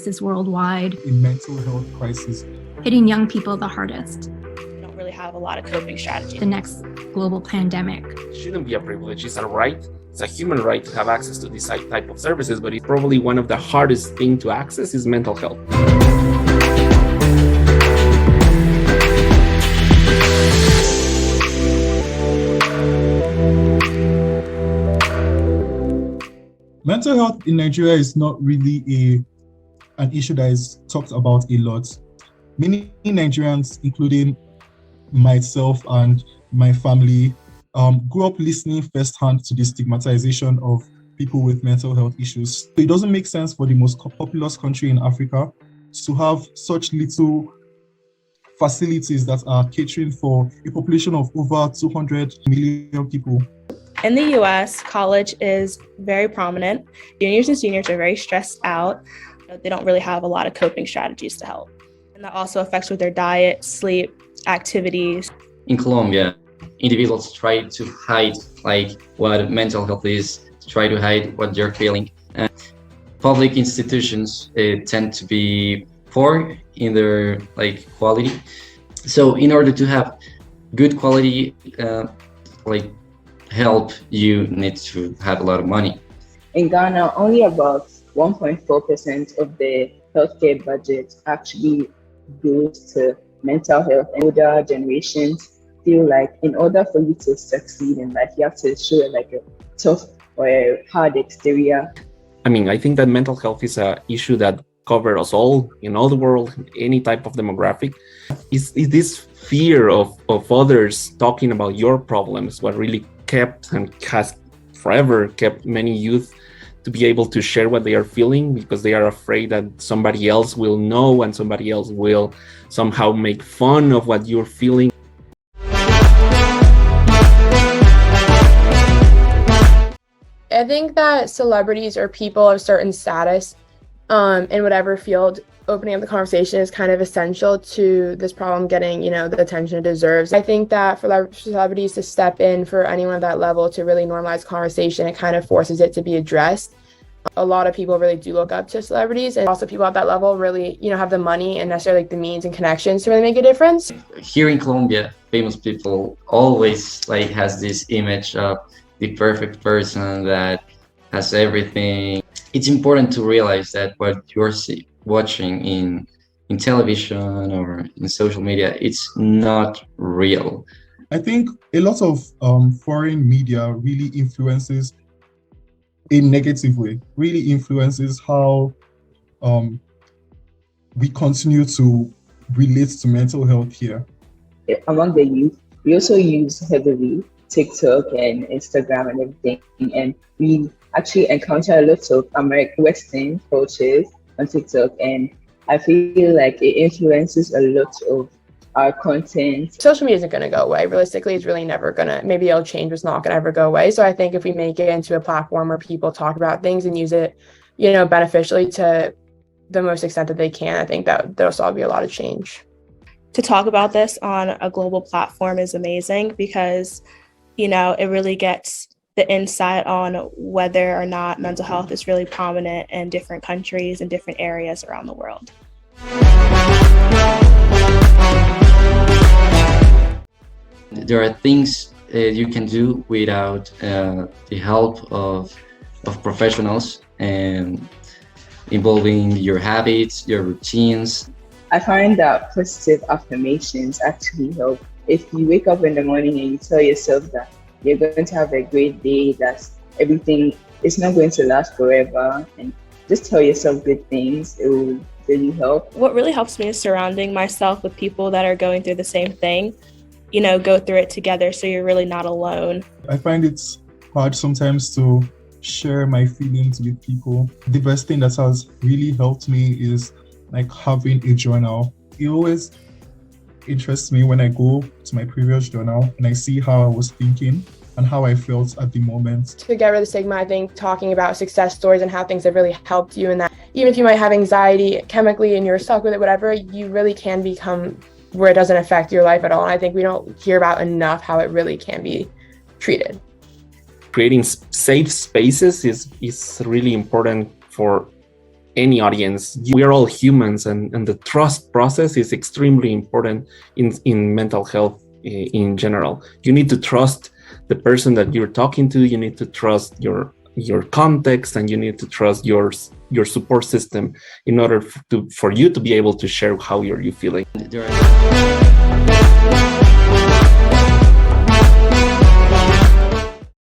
crisis worldwide, a mental health crisis, hitting young people the hardest. We don't really have a lot of coping strategies. The next global pandemic. It shouldn't be a privilege, it's a right. It's a human right to have access to this type of services, but it's probably one of the hardest things to access is mental health. Mental health in Nigeria is not really an issue that is talked about a lot. Many Nigerians, including myself and my family, grew up listening firsthand to the stigmatization of people with mental health issues. It doesn't make sense for the most populous country in Africa to have such little facilities that are catering for a population of over 200 million people. In the US, college is very prominent. Juniors and seniors are very stressed out. They don't really have a lot of coping strategies to help. And that also affects with their diet, sleep, activities. In Colombia, individuals try to hide what mental health is, try to hide what they're feeling. Public institutions tend to be poor in their quality. So in order to have good quality help, you need to have a lot of money. In Ghana, only about 1.4% of the healthcare budget actually goes to mental health. And older generations feel like in order for you to succeed in life, you have to show a tough or a hard exterior. I think that mental health is an issue that covers us all in all the world, any type of demographic. Is this fear of others talking about your problems what really kept and has forever kept many youth to be able to share what they are feeling, because they are afraid that somebody else will know and somebody else will somehow make fun of what you're feeling. I think that celebrities or people of certain status in whatever field, opening up the conversation is kind of essential to this problem getting, the attention it deserves. I think that for celebrities to step in for anyone at that level to really normalize conversation, it kind of forces it to be addressed. A lot of people really do look up to celebrities, and also people at that level really, have the money and necessarily the means and connections to really make a difference. Here in Colombia, famous people always has this image of the perfect person that has everything. It's important to realize that what you're watching in television or in social media, it's not real. I think a lot of foreign media really influences in a negative way, really influences how we continue to relate to mental health here. Among the youth, we also use heavily TikTok and Instagram and everything, and we actually encounter a lot of American Western cultures on TikTok, and I feel like it influences a lot of our content. Social media isn't going to go away. Realistically, it's really never going to, maybe it'll change, but it's not going to ever go away. So I think if we make it into a platform where people talk about things and use it, beneficially to the most extent that they can, I think that there'll still be a lot of change. To talk about this on a global platform is amazing because, it really gets the insight on whether or not mental health is really prominent in different countries and different areas around the world. There are things you can do without the help of professionals, and involving your habits, your routines. I find that positive affirmations actually help. If you wake up in the morning and you tell yourself that you're going to have a great day, that everything is not going to last forever, and just tell yourself good things, it will really help. What really helps me is surrounding myself with people that are going through the same thing. Go through it together so you're really not alone. I find it's hard sometimes to share my feelings with people. The best thing that has really helped me is having a journal. It always interests me when I go to my previous journal and I see how I was thinking and how I felt at the moment. To get rid of the stigma, I think talking about success stories and how things have really helped you, and that even if you might have anxiety chemically and you're stuck with it, whatever, you really can become where it doesn't affect your life at all. And I think we don't hear about enough how it really can be treated. Creating safe spaces is really important for any audience. We are all humans, and the trust process is extremely important in mental health in general. You need to trust the person that you're talking to. You need to trust your context, and you need to trust your support system in order for you to be able to share how you're feeling. There are